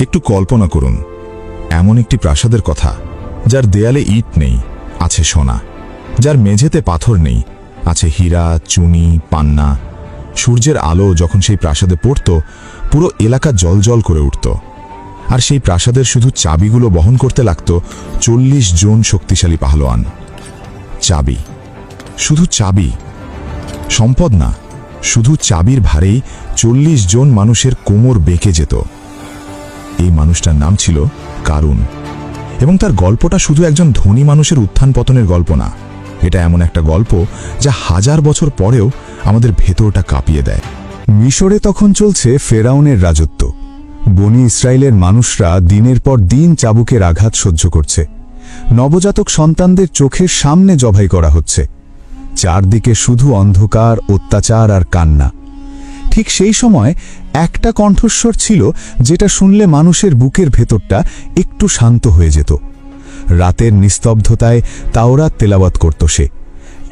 একটু কল্পনা করুন, এমন একটি প্রাসাদের কথা যার দেয়ালে ইট নেই, আছে সোনা, যার মেঝেতে পাথর নেই, আছে হীরা, চুনি, পান্না। সূর্যের আলো যখন সেই প্রাসাদে পড়ত, পুরো এলাকা জলজল করে উঠত। আর সেই প্রাসাদের শুধু চাবিগুলো বহন করতে লাগত 40 জন শক্তিশালী পাহলোয়ান। চাবি, শুধু চাবি, সম্পদ না, শুধু চাবির ভারেই 40 জন মানুষের কোমর বেঁকে যেত। এই মানুষটার নাম ছিল কারুন, এবং তার গল্পটা শুধু একজন ধনী মানুষের উত্থান পতনের গল্প না, এটা এমন একটা গল্প যা 1000 বছর পরেও আমাদের ভেতরটা কাঁপিয়ে দেয়। মিশরে তখন চলছে ফেরাউনের রাজত্ব। বনি ইসরায়েলের মানুষরা দিনের পর দিন চাবুকের আঘাত সহ্য করছে। নবজাতক সন্তানদের চোখের সামনে জবাই করা হচ্ছে। চারদিকে শুধু অন্ধকার, অত্যাচার আর কান্না। ঠিক সেই সময় একটা কণ্ঠস্বর ছিল যেটা শুনলে মানুষের বুকের ভেতরটা একটু শান্ত হয়ে যেত। রাতের নিস্তব্ধতায় তাওরাত তেলাওয়াত করত সে,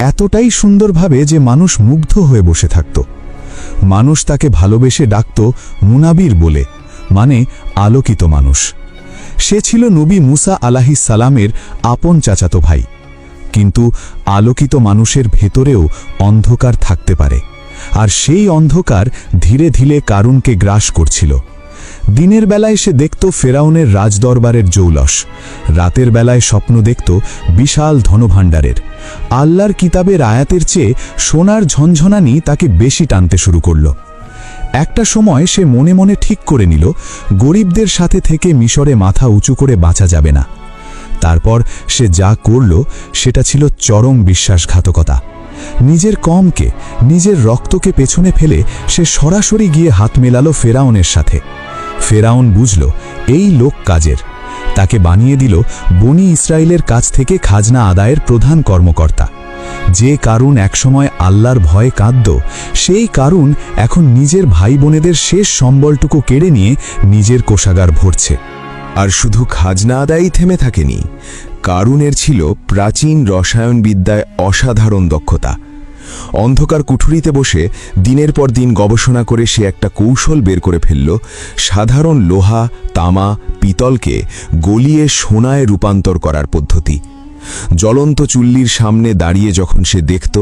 এতটাই সুন্দরভাবে যে মানুষ মুগ্ধ হয়ে বসে থাকত। মানুষ তাকে ভালোবেসে ডাকত মুনাবির বলে, মানে আলোকিত মানুষ। সে ছিল নবী মুসা আলাইহিস সালামের আপন চাচাতো ভাই। কিন্তু আলোকিত মানুষের ভেতরেও অন্ধকার থাকতে পারে, আর সেই অন্ধকার ধীরে ধীরে কারুনকে গ্রাস করছিল। দিনের বেলায় সে দেখত ফেরাউনের রাজদরবারের জৌলস, রাতের বেলায় স্বপ্ন দেখত বিশাল ধনভাণ্ডারের। আল্লাহর কিতাবের আয়াতের চেয়ে সোনার ঝনঝনানি তাকে বেশি টানতে শুরু করল। একটা সময় সে মনে মনে ঠিক করে নিল, গরিবদের সাথে থেকে মিশরে মাথা উঁচু করে বাঁচা যাবে না। তারপর সে যা করল সেটা ছিল চরম বিশ্বাসঘাতকতা। নিজের কমকে, নিজের রক্তকে পেছনে ফেলে সে সরাসরি গিয়ে হাত মেলালো ফেরাউনের সাথে। ফেরাউন বুঝল এই লোক কাজের, তাকে বানিয়ে দিল বনি ইসরায়েলের কাছ থেকে খাজনা আদায়ের প্রধান কর্মকর্তা। যে কারুন একসময় আল্লাহর ভয়ে কাঁদত, সেই কারুন এখন নিজের ভাই বোনেদের শেষ সম্বলটুকু কেড়ে নিয়ে নিজের কোষাগার ভরছে। আর শুধু খাজনা আদায়ই থেমে থাকেনি, কারুনের ছিল প্রাচীন রসায়নবিদ্যায় অসাধারণ দক্ষতা। অন্ধকার কুঠুরিতে বসে দিনের পর দিন গবেষণা করে সে একটা কৌশল বের করে ফেলল, সাধারণ লোহা, তামা, পিতলকে গলিয়ে সোনায় রূপান্তর করার পদ্ধতি। জ্বলন্ত চুল্লির সামনে দাঁড়িয়ে যখন সে দেখত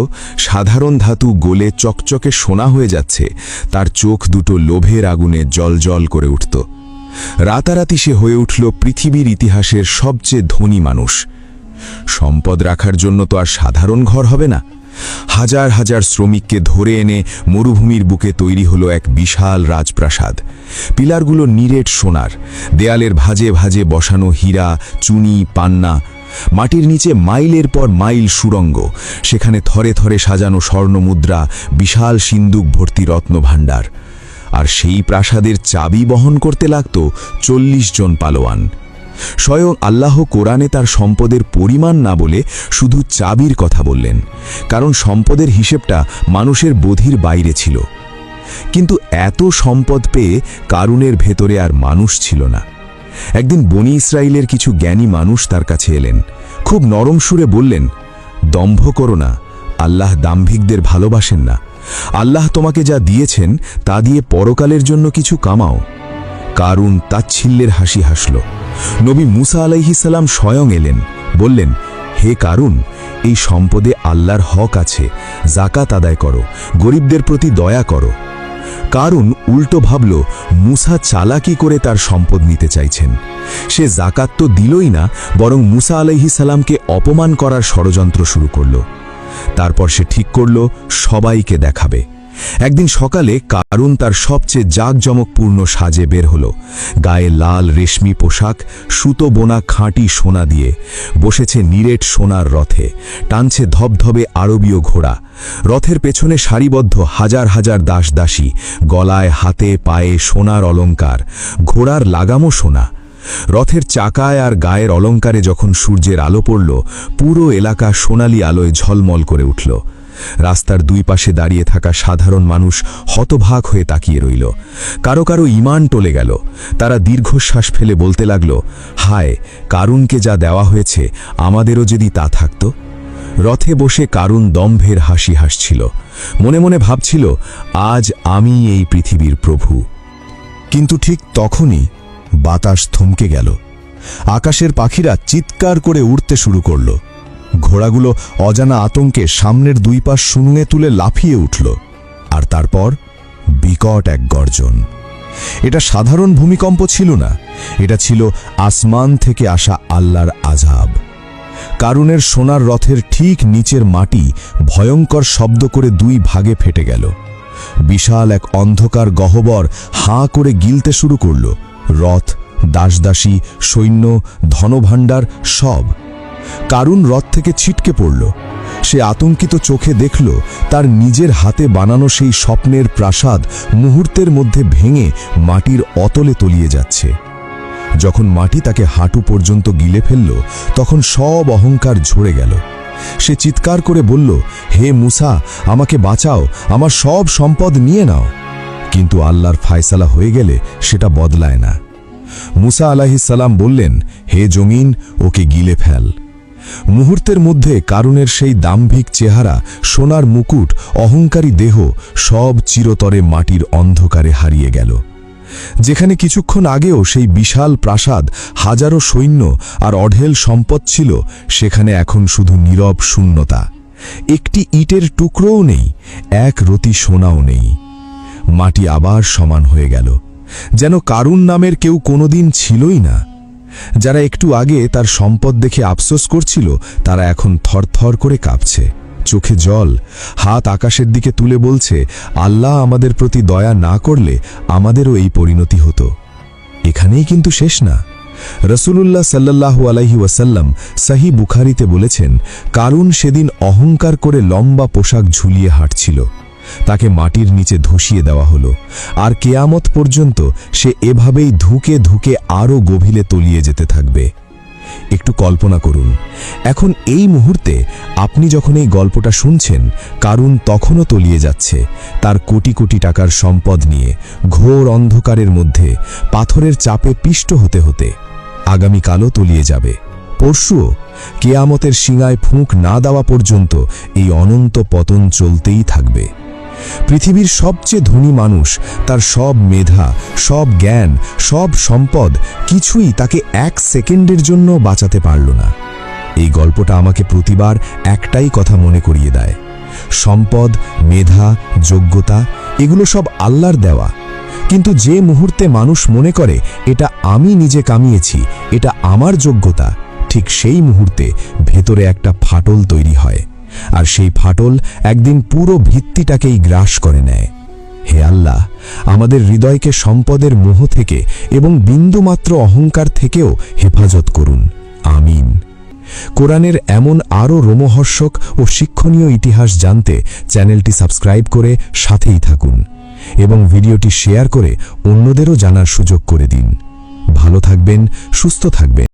সাধারণ ধাতু গলে চকচকে সোনা হয়ে যাচ্ছে, তার চোখ দুটো লোভের আগুনে জ্বলজ্বল করে উঠত। রাতারাতি সে হয়ে উঠল পৃথিবীর ইতিহাসের সবচেয়ে ধনী মানুষ। সম্পদ রাখার জন্য তো আর সাধারণ ঘর হবে না। হাজার হাজার শ্রমিককে ধরে এনে মরুভূমির বুকে তৈরি হলো এক বিশাল রাজপ্রাসাদ। পিলারগুলো নিরেট সোনার, দেয়ালের ভাঁজে ভাঁজে বসানো হীরা, চুনি, পান্না। মাটির নিচে মাইলের পর মাইল সুড়ঙ্গ, সেখানে থরে থরে সাজানো স্বর্ণমুদ্রা, বিশাল সিন্দুক ভর্তি রত্নভাণ্ডার। আর সেই প্রাসাদের চাবি বহন করতে লাগত 40 জন পালোয়ান। স্বয়ং আল্লাহ কোরআনে তার সম্পদের পরিমাণ না বলে শুধু চাবির কথা বললেন, কারণ সম্পদের হিসেবটা মানুষের বোধির বাইরে ছিল। কিন্তু এত সম্পদ পেয়ে কারুনের ভেতরে আর মানুষ ছিল না। একদিন বনি ইসরায়েলের কিছু জ্ঞানী মানুষ তার কাছে এলেন, খুব নরম সুরে বললেন, দম্ভ করো না, আল্লাহ দাম্ভিকদের ভালোবাসেন না। আল্লাহ তোমাকে যা দিয়েছেন তা দিয়ে পরকালের জন্য কিছু কামাও। কারুন তাচ্ছিল্যের হাসি হাসল। নবী মুসা আলাইহিস সালাম স্বয়ং এলেন, বললেন, হে কারুন, এই সম্পদে আল্লাহর হক আছে, যাকাত আদায় করো, গরিবদের প্রতি দয়া করো। কারুন উল্টো ভাবল, মুসা চালাকি করে তার সম্পদ নিতে চাইছেন। সে যাকাত তো দিলই না, বরং মুসা আলাইহিস সালামকে অপমান করার ষড়যন্ত্র শুরু করল। তারপর সে ঠিক করল সবাইকে দেখাবে। একদিন সকালে কারুন তার সবচেয়ে জাঁকজমকপূর্ণ সাজে বের হল। গায়ে লাল রেশমি পোশাক, সুতো বোনা খাঁটি সোনা দিয়ে। বসেছে নিরেট সোনার রথে, টানছে ধবধবে আরবীয় ঘোড়া। রথের পেছনে সারিবদ্ধ হাজার হাজার দাসদাসী, গলায় হাতে পায়ে সোনার অলঙ্কার, ঘোড়ার লাগামও সোনা। রথের চাকায় আর গায়ের অলঙ্কারে যখন সূর্যের আলো পড়ল, পুরো এলাকা সোনালি আলোয় ঝলমল করে উঠল। রাস্তার দুই পাশে দাঁড়িয়ে থাকা সাধারণ মানুষ হতভাগ হয়ে তাকিয়ে রইল। কারো কারো ঈমান টলে গেল। তারা দীর্ঘশ্বাস ফেলে বলতে লাগল, হায়, কারুনকে যা দেওয়া হয়েছে আমাদেরও যদি তা থাকত। রথে বসে কারুন দম্ভের হাসি হাসছিল, মনে মনে ভাবছিল, আজ আমি এই পৃথিবীর প্রভু। কিন্তু ঠিক তখনই বাতাস থমকে গেল। আকাশের পাখিরা চিৎকার করে উড়তে শুরু করল। ঘোড়াগুলো অজানা আতঙ্কে সামনের দুই পা শূন্যে তুলে লাফিয়ে উঠল। আর তারপর বিকট এক গর্জন। এটা সাধারণ ভূমিকম্প ছিল না, এটা ছিল আসমান থেকে আসা আল্লাহর আযাব। কারুনের সোনার রথের ঠিক নিচের মাটি ভয়ঙ্কর শব্দ করে দুই ভাগে ফেটে গেল। বিশাল এক অন্ধকার গহ্বর হাঁ করে গিলতে শুরু করল। রথ, দাসদাসী, সৈন্য, ধনভাণ্ডার সব। কারুন রথ থেকে ছিটকে পড়ল। সে আতঙ্কিত চোখে দেখল তার নিজের হাতে বানানো সেই স্বপ্নের প্রাসাদ মুহূর্তের মধ্যে ভেঙে মাটির অতলে তলিয়ে যাচ্ছে। যখন মাটি তাকে হাঁটু পর্যন্ত গিলে ফেলল, তখন সব অহংকার ঝরে গেল। সে চিৎকার করে বলল, হে মুসা, আমাকে বাঁচাও, আমার সব সম্পদ নিয়ে নাও। কিন্তু আল্লাহর ফায়সালা হয়ে গেলে সেটা বদলায় না। মুসা আলাইহিস সালাম বললেন, হে জমিন, ওকে গিলে ফেল। মুহূর্তের মধ্যে কারুনের সেই দাম্ভিক চেহারা, সোনার মুকুট, অহংকারী দেহ সব চিরতরে মাটির অন্ধকারে হারিয়ে গেল। যেখানে কিছুক্ষণ আগেও সেই বিশাল প্রাসাদ, হাজারো সৈন্য আর অঢেল সম্পদ ছিল, সেখানে এখন শুধু নীরব শূন্যতা। একটি ইটের টুকরোও নেই, এক রতি সোনাও নেই। মাটি আবার সমান হয়ে গেল, যেন কারুন নামের কেউ কোনোদিন ছিলই না। যারা একটু আগে তার সম্পদ দেখে আফসোস করছিল, তারা এখন থরথর করে কাঁপছে, চোখে জল, হাত আকাশের দিকে তুলে বলছে, আল্লাহ আমাদের প্রতি দয়া না করলে আমাদেরও এই পরিণতি হতো। এখানেই কিন্তু শেষ না। রাসূলুল্লাহ সাল্লাল্লাহু আলাইহি ওয়াসাল্লাম সহিহ বুখারীতে বলেছেন, কারুন সেদিন অহংকার করে লম্বা পোশাক ঝুলিয়ে হাঁটছিল। তাকে মাটির নিচে ধসিয়ে দেওয়া হলো, আর কেয়ামত পর্যন্ত সে এভাবেই ধুকে ধুকে আরও গভীরে তলিয়ে যেতে থাকবে। একটু কল্পনা করুন, এখন এই মুহূর্তে আপনি যখন এই গল্পটা শুনছেন, কারুন তখনও তলিয়ে যাচ্ছে তার কোটি কোটি টাকার সম্পদ নিয়ে, ঘোর অন্ধকারের মধ্যে পাথরের চাপে পিষ্ট হতে হতে। আগামীকালও তলিয়ে যাবে, পরশুও। কেয়ামতের শিঙায় ফুঁক না দেওয়া পর্যন্ত এই অনন্ত পতন চলতেই থাকবে। পৃথিবীর সবচেয়ে ধনী মানুষ, তার সব মেধা, সব জ্ঞান, সব সম্পদ, কিছুই তাকে এক সেকেন্ডের জন্য বাঁচাতে পারল না। এই গল্পটা আমাকে প্রতিবার একটাই কথা মনে করিয়ে দেয়, সম্পদ, মেধা, যোগ্যতা এগুলো সব আল্লাহর দেওয়া। কিন্তু যে মুহূর্তে মানুষ মনে করে এটা আমি নিজে কামিয়েছি, এটা আমার যোগ্যতা, ঠিক সেই মুহূর্তে ভেতরে একটা ফাটল তৈরি হয়, আর সেই ফাটল একদিন পুরো ভিত্তিটাকেই গ্রাস করে নেয়। হে আল্লাহ, আমাদের হৃদয়কে সম্পদের মোহ থেকে এবং বিন্দুমাত্র অহংকার থেকেও হেফাজত করুন, আমিন। কোরআনের এমন আরও রোমহর্ষক ও শিক্ষণীয় ইতিহাস জানতে চ্যানেলটি সাবস্ক্রাইব করে সাথেই থাকুন এবং ভিডিওটি শেয়ার করে অন্যদেরও জানার সুযোগ করে দিন। ভালো থাকবেন, সুস্থ থাকবেন।